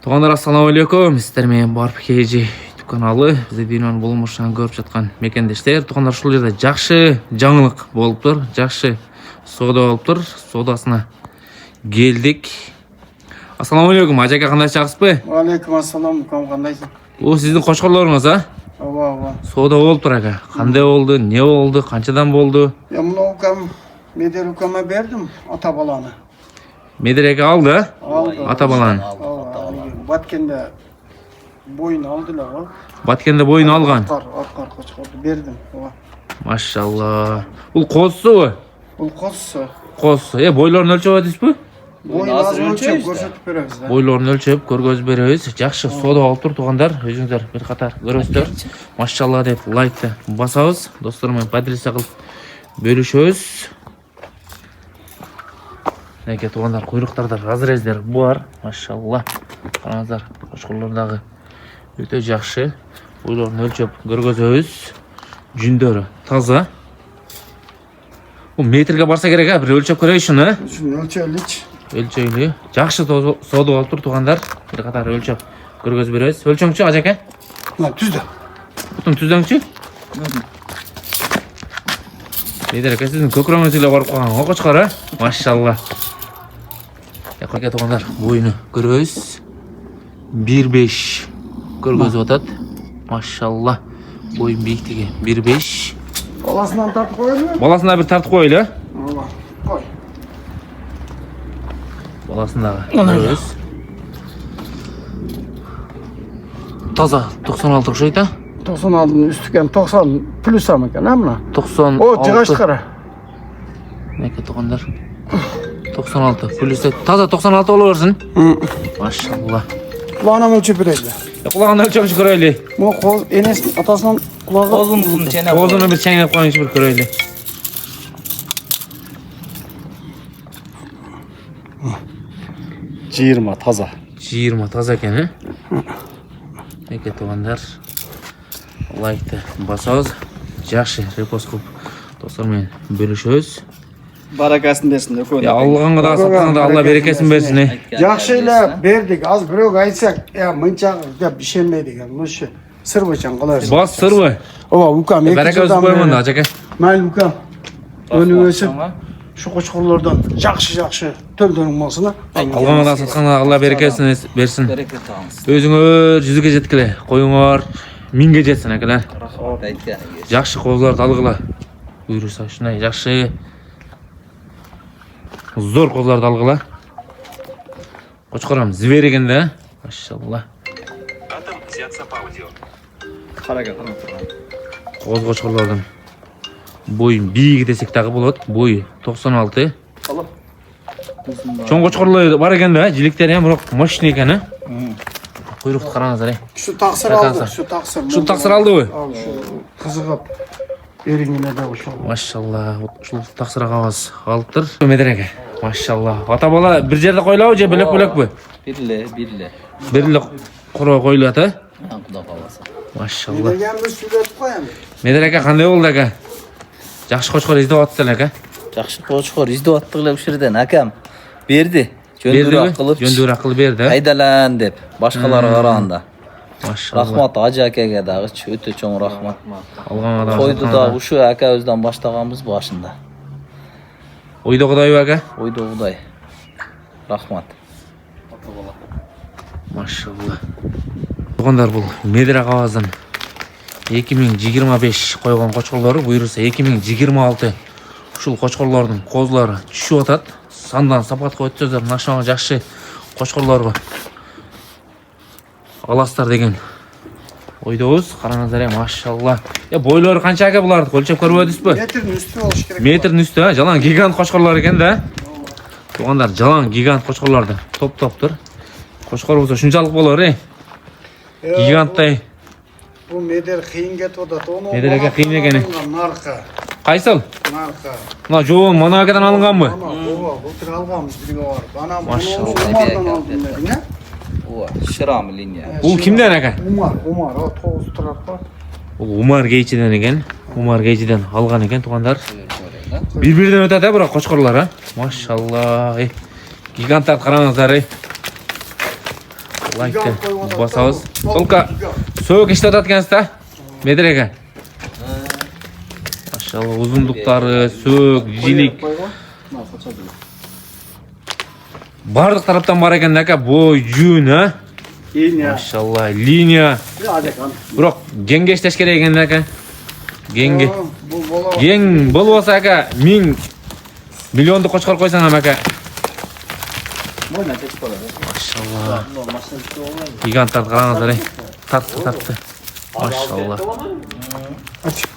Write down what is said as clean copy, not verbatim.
Туғандар, ассалаумалейкум. Сіздер мен Барып KG YouTube каналы. Бізде видеоны болмышынан көріп жатқан мекендештер. Туғандар, шул жерде жақшы жаңылық болып тұр. Жақшы сода болып тұр. Содасына келдік. Ассалаумалейкум. Ажака қандай жақсы бе? Алейкум ассалам, қандайсың? О, сіздің қошқарларыңыз, а? Ава. Сода болып тұр, ака. Қандай болды, не болды, қаншадан болды? Я мынау укам, Медер укама бердім, ата баланы. Медереке алды, Алды. ата баланы. Баткенде бойын алдылар, ғой. Баткенде бойын алған. Атқар қошқарды бердім. Машалла. Бұл қозысы ғой? Бұл қозысы. Қозысы. Бойларын өлчеп өтесіз бе? Бойын аз өлчеп көрсетіп береміз. Бойларын өлчеп көргөз беребиз. Жақшы сода алып тұр туғандар. Өзіңдер бір қатар көресіздер. Машалла деп лайкты басабыз. Достармен поделиться қылып бөлішөз. Неке туғандар, құйрықтарда разрездер бар. Машалла. Қараңыздар, қошқарлардағы өте жақсы. Бойларын өлчеп көргөзөбүз. Жүндөрү таза. Бұл метрге барса керек, бір өлчеп көрейшін, а? Өлчейліч. Өлчейлі. Жақшы сода алып тұр туғандар. Bir қатар өлчеп көргөз беребиз. Өлчөңчү, ажака? Түзді. Бұтын түздіңчі? Медереке, сіздің көкіріңіз еле барып қойған қошқар, а? Машалла. Қойке туғандар, бойыны көрөбүз. 1.5 көргөзүп атат. Машалла. Бойын биіктігі 1.5. Баласынан тартып қойылы? Баласына бір тартып қойылы. Қой. Баласындағы көрөбүз. Таза 96 ұқсайды. 96 үстікен 90 плюс екен, амына? 96. О, жығаш қара. Неке туғандар. 96 плюс. Таза 96 олы өрсін. Машалла. Құлағынан өлчеп береді. Құлағын өлчеп көрөйлі. Бұл енесін атасынан құлағы... Қозыны бір чәңеп қойыншы бір көрөйлі. Жиырма таза. 20 таза екен, Неке туғандар, лайкты басабыз. Жақшы репост қылып достармен бөлішөз. Баракасын берсін. Аллағанға да сатқанға Алла берекесін берсін. Жақшы елі бердік. Аз біреуге айтсақ, мынчағы деп бішенмейді екен. Мұшы сыр бойчан қалайсың? Бас сыр бой. Ова, ұкам. Бәрәке өзі боймында, ажаке. Мәлі ұкам. Өнің өсіп, шу қошқырлардан жақшы төлдерің болсына. Аллағанға да сатқанға Алла берекесін берсін. Өзіңөр жүзіге жеткілі. Қойыңар минге жетсін, әкелер. Жақшы қозыларды алғыла. Үйріса шынай, жақшы. Зор қозыларды алғыла. Қошқарам звер егенде, машалла. Қоз қошқарлардың бойын биігі десек тағы болады. Бойы 96. Чоң қошқарлар бар егенде, жиліктер бірақ мощный екен. Құйрықты қараңыздар. Шу тақсыр алды. Шу тақсыр алды ғой. Қызығып еріңіне де ұшыл. Машалла, шу тақсыр қағаз алып тұр. Медереке, машалла. Ата бала бір жерде қойлау же бөлек бі? Бірлі құры қойлы аты? Машалла. Медереке, қандай болды әке? Жақшы қошқар издеп атсың әке? Жақшы қошқар издеп аттығылы үшірден әкем берді. Жөндір ақылы берді. Айдалан деп башқалары қарағанда. Машалла. Рахмат ажа әкеге дағы өте чоң рахмат. Қойды да ұшы әке өзден баштағанбыз башында. Ойды құдай әке? Ойды құдай. Рахмат. Машалла. Бұғандар бұл медіре қағазын 2025 қойған қошқарлары бұйырса 2026 ұшыл қошқарлардың қозылары түші отады. Сандан сапат қойды сөздер нашауға жақшы қошқарларға аластар деген ойдауыз. Қараңыздар, машалла. Бойлары қанша әке бұларды өлчеп көріп өдіс бі? Метрдің үсті болыш керек. Метрдің үсті, жалаң гигант қошқарлар екен да. Туғандар, жалаң гигант қошқарларды топ тұр. Қошқар болса шыншалық болар, гиганттай. Бұл медер қиын кетіп отады. Медереке қиын екені. Нарқа. Қайсыл? Нарқа. Мына жоғын Монакадан алынған бы? Бұлтыр алғамыз бірге бар. Машалла. Шырам линия. Бұл кімден әке? Умар, 9 тұрар ба? Бұл Умар Гейчиден екен. Умар Гейчиден алған екен туғандар. Bir-birden ötede bırak koçkorlar ha. Maşallah. Gigantar karanızlar. Like'ga bosamiz. Polka so'k ishlatayotgansiz-da? Medir aka. Maşallah uzunluqlari, so'k, jilik. Bardıq tarafdan var ekan aka, bo'y, yun ha. Liniya. Maşallah, liniya. Biroq genga ishlash kerak ekan aka. Genga. Bu bola. Geng bo'lsa aka 1000 millionni qo'chqar qo'ysang ham aka. Maşallah. Gigantlar qarangizlar. Tartdi. Maşallah. Açık.